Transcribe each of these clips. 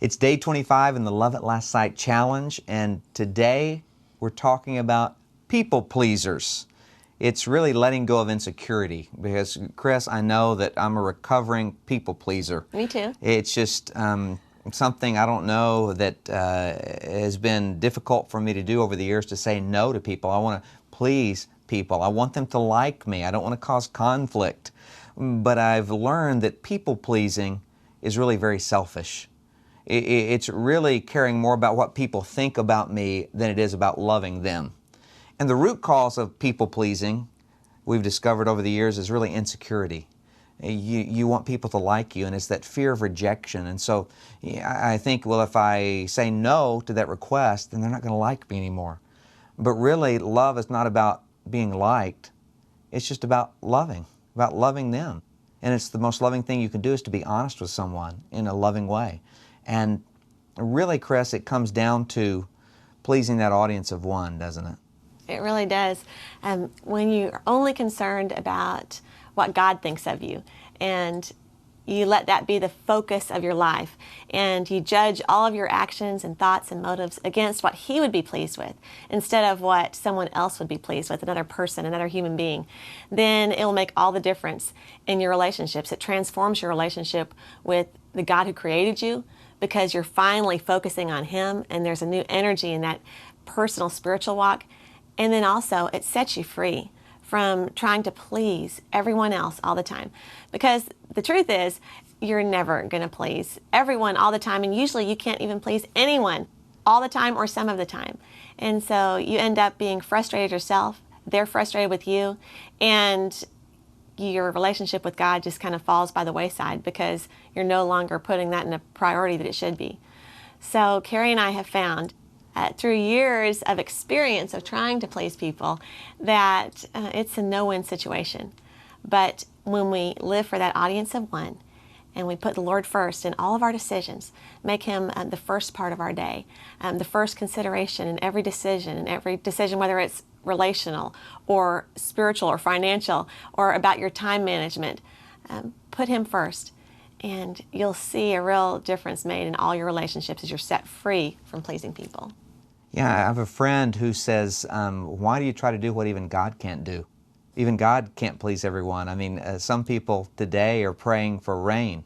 It's day 25 in the Love at Last Sight Challenge, and today we're talking about people pleasers. It's really letting go of insecurity because, Chris, I know that I'm a recovering people pleaser. Me too. It's just something I don't know that has been difficult for me to do over the years, to say no to people. I want to please people. I want them to like me. I don't want to cause conflict. But I've learned that people pleasing is really very selfish. It's really caring more about what people think about me than it is about loving them. And the root cause of people pleasing, we've discovered over the years, is really insecurity. You want people to like you, and it's that fear of rejection. And so I think, well, if I say no to that request, then they're not going to like me anymore. But really, love is not about being liked. It's just about loving them. And it's the most loving thing you can do, is to be honest with someone in a loving way. And really, Chris, it comes down to pleasing that audience of one, doesn't it? It really does. When you're only concerned about what God thinks of you, and you let that be the focus of your life, and you judge all of your actions and thoughts and motives against what He would be pleased with, instead of what someone else would be pleased with, another person, another human being, then it will make all the difference in your relationships. It transforms your relationship with the God who created you, because you're finally focusing on Him, and there's a new energy in that personal spiritual walk. And then also, it sets you free from trying to please everyone else all the time. Because the truth is, you're never going to please everyone all the time, and usually you can't even please anyone all the time or some of the time. And so you end up being frustrated yourself, they're frustrated with you, and your relationship with God just kind of falls by the wayside because you're no longer putting that in a priority that it should be. So Carrie and I have found, through years of experience of trying to please people, that it's a no-win situation. But when we live for that audience of one, and we put the Lord first in all of our decisions, make Him the first part of our day, the first consideration in every decision, whether it's relational or spiritual or financial or about your time management, put Him first, and you'll see a real difference made in all your relationships as you're set free from pleasing people. Yeah, I have a friend who says, why do you try to do what even God can't do? Even God can't please everyone. I mean, some people today are praying for rain,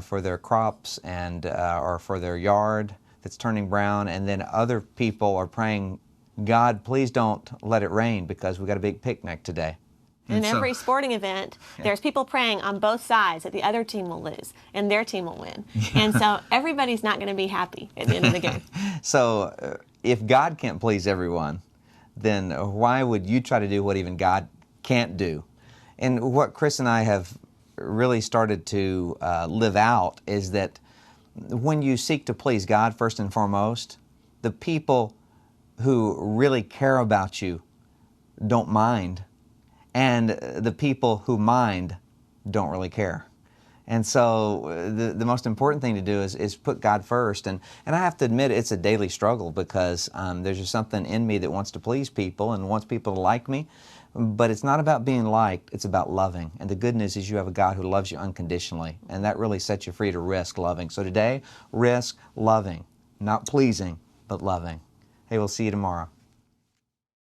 for their crops and or for their yard that's turning brown, and then other people are praying, God, please don't let it rain because we got a big picnic today. In every sporting event, there's people praying on both sides that the other team will lose and their team will win. And so everybody's not going to be happy at the end of the game. So if God can't please everyone, then why would you try to do what even God can't do? And what Chris and I have really started to live out is that when you seek to please God first and foremost, the people who really care about you don't mind, and the people who mind don't really care. And so the most important thing to do is put God first. And I have to admit, it's a daily struggle because there's just something in me that wants to please people and wants people to like me. But it's not about being liked, it's about loving. And the good news is you have a God who loves you unconditionally, and that really sets you free to risk loving. So today, risk loving, not pleasing, but loving. Hey, we'll see you tomorrow.